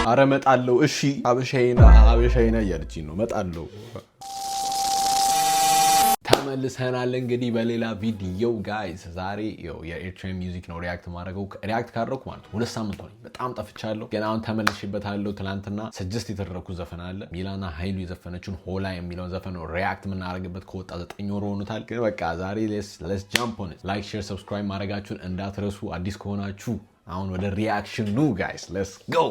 አረ መጣለው እሺ አበሻይና እያለችኝ ነው መጣለው ተመልሰናል እንግዲህ በሌላ ቪዲዮ ጋይስ ዛሬ የኤርትራን ሚውዚክ ነው ሪአክት ማድረገው ሪአክት ካደረኩ ማለት 2 ሳምንት ሆነኝ በጣም ጠፍቻለሁ ግን አሁን ተመልሼበታለሁ ትላንትና ሰጀስት የተደረኩ ዘፈን አለ ሚላና ኃይሉ የዘፈነችውን ሆላ የሚለውን ዘፈን ነው ሪአክት የምናደርግበት ከወጣ 9 ወር ሆኖታል ግን በቃ ዛሬ let's jump on it ላይክ ሼር ሰብስክራይብ ማድረጋችሁን እንዳትረሱ አዲስ ከሆናችሁ አሁን ወደ ሪአክሽን ኑ ጋይስ let's go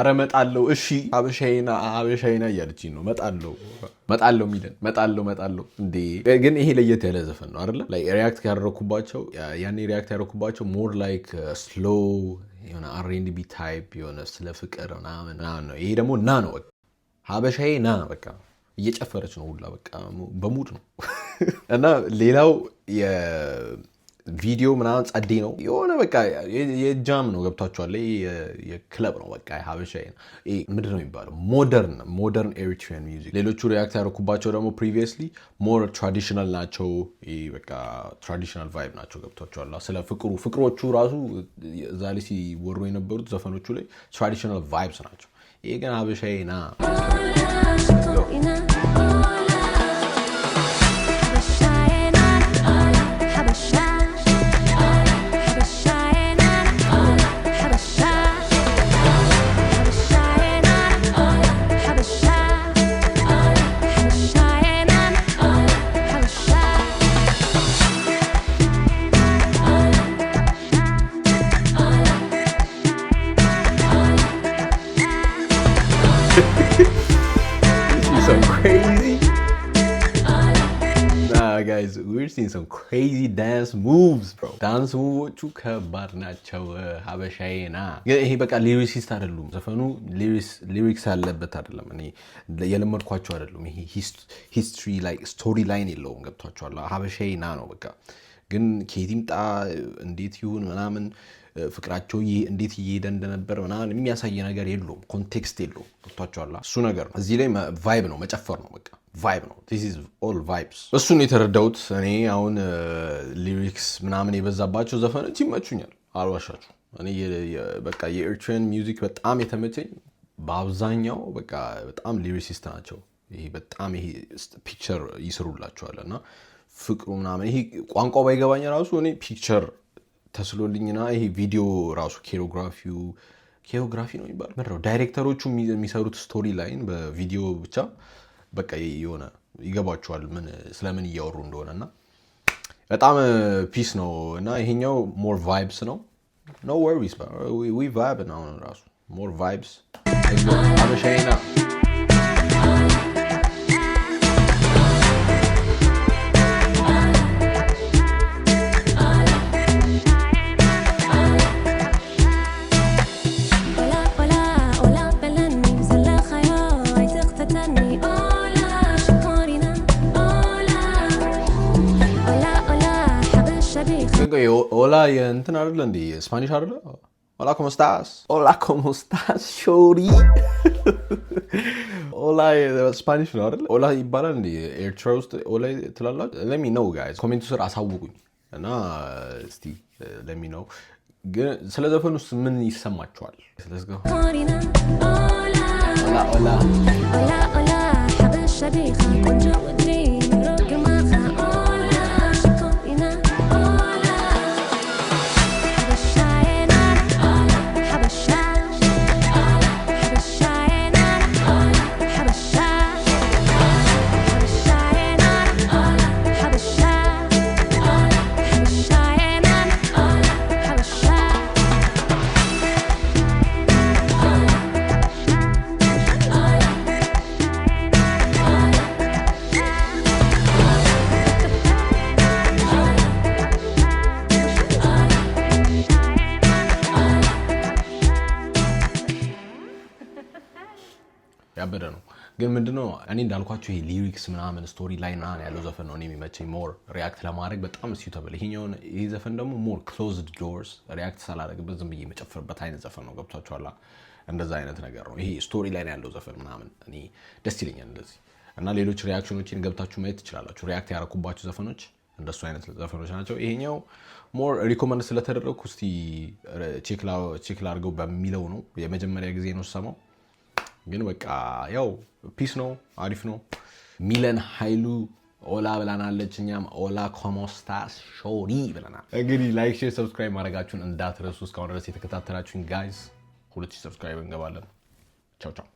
አረ መጣለው እሺ አበሻይና እያለችኝ ነው መጣለው ሚለን መጣለው እንዴ ግን ይሄ ለየት ያለ ዘፈን ነው አይደለ ላይ ሪአክት ያደረኩባቸው ያኔ ሪአክት ያደረኩባቸው ሞር ላይክ ስሎ የሆነ R&B ታይፕ የሆነ ስለ ፍቅር ምናምን ነው ይሄ ደግሞ ነው በቃ ሀበሻዬ በቃ እየጨፈረች ነው ሁላ በቃ በሙድ ነው እና ሌላው ቪዲዮ ምናምን ጸዴ ነው የሆነ በቃ የጃም ነው ገብታችኋል የክለብ ነው በቃ ሀበሻዬ ምንድን ነው የሚባለው ሞደርን ኤሪትሪያን ሚውዚክ ሌሎቹ ሪአክት ያደረኩባቸው ደግሞ ፕሪቪየስሊ ሞር ትራዲሽናል ናቸው በቃ ትራዲሽናል ቫይብ ናቸው ገብታችኋል ስለ ፍቅሮቹ ራሱ እዛ ላይ ሲወሩ የነበሩት ዘፈኖቹ ላይ ትራዲሽናል ቫይብስ ናቸው ይሄ ግን ሀበሻዬ guys we're seeing some crazy dance moves bro dance moves ከባድ ናቸው ሀበሻዬና ይሄ በቃ ሊሪክስ አይደሉም ዘፈኑ ሊሪክስ ያለበት አይደለም እኔ የለመድኳቸው አይደሉም ይሄ ሂስትሪ ላይክ ስቶሪ ላይን የለውም ገብቷቸዋል ሀበሻዬና ነው በቃ ግን ከየትምጣ እንዴት ይሁን ምናምን ፍቅራቸው እንዴት እየሄደ እንደነበር ምናምን የሚያሳይ ነገር የለውም ኮንቴክስት የለውም ገብቷቸዋል እሱ ነገር ነው እዚህ ላይ ቫይብ ነው መጨፈር ነው በቃ ቫይብ ነው this is all vibes እሱን የተረዳሁት እኔ አሁን ሊሪክስ ምናምን የበዛባቸው ዘፈኖች ይመቹኛል አልዋሻችሁ እኔ በቃ የኤርትራን ሚውዚክ በጣም የተመቸኝ በአብዛኛው በቃ በጣም ሊሪሲስት ናቸው ይሄ በጣም ይሄ ፒክቸር ይስሩላቸዋልና ፍቅሩ ምናምን ይሄ ቋንቋው ባይገባኝ ራሱ እኔ ፒክቸር ተስሎልኝና ይሄ ቪዲዮ ራሱ ኬሮግራፊ ነው የሚባለው ምንድነው ዳይሬክተሮቹ የሚሰሩት ስቶሪ ላይን በቪዲዮ ብቻ በቃ የሆነ ይገባቸዋል ምን ስለምን እያወሩ እንደሆነና በጣም ፒስ ነው እና ይሄኛው ሞር ቫይብስ ነው no worries but we vibe now ራሱ more vibes አበሻዬና ኦላ የእንትን አይደለ እንዴ ስፓኒሽ አይደለ ኦላ ኮሞ ስታስ ሾሪ ኦላ ስፓኒሽ ነው አይደለ ኦላ ይባላል እንዴ ኤርትራ ውስጥ ኦላ ትላላችሁ let me know guys ኮሜንት ስር አሳውቁኝ እና እስቲ let me know ግን ስለ ዘፈኑስ ምን ይሰማችኋል let's go ኦላ حبش شبيخة كنت ودي روك معها ያበደ ነው። ግን ምንድነው እኔ እንዳልኳችሁ ይሄ ሊሪክስ ምናምን ስቶሪ ላይን ያለው ዘፈን ነው እኔ የሚመቸኝ ሞር ሪያክት ለማድረግ በጣም ሲዩተብል። ይሄ ዘፈን ደግሞ ሞር ክሎዝድ ዶርስ ሪያክት ሳላደርግበት ዝም ብዬ የመጨፍርበት አይነት ዘፈን ነው። ገብቷችኋል? እንደዛ አይነት ነገር ነው። ይሄ ስቶሪ ላይን ያለው ዘፈን ምናምን እኔ ደስ ይለኛል እንደዚህ። እና ሌሎች ሪያክሽኖችን ገብታችሁ ማየት ትችላላችሁ። ሪያክት ያረኩባችሁ ዘፈኖች እንደሱ አይነት ዘፈኖች ናቸው። ይሄኛው ሞር ሪኮመንድ ስለተደረግኩ እስቲ ቼክ ላድርገው በሚለው ነው። የመጀመሪያ ጊዜ ነው ሰማው፣ ግን በቃ ያው ፒስ ነው፣ አሪፍ ነው። ሚለን ኃይሉ ኦላ ብላናለች፣ እኛም ኦላ ኮሞስታስ ሾሪ ብለናል። እንግዲህ ላይክ፣ ሼር፣ ሰብስክራይብ ማድረጋችሁን እንዳትረሱ። እስካሁን ድረስ የተከታተላችሁን ጋይዝ 2000 ሰብስክራይብ እንገባለን። ቻው ቻው።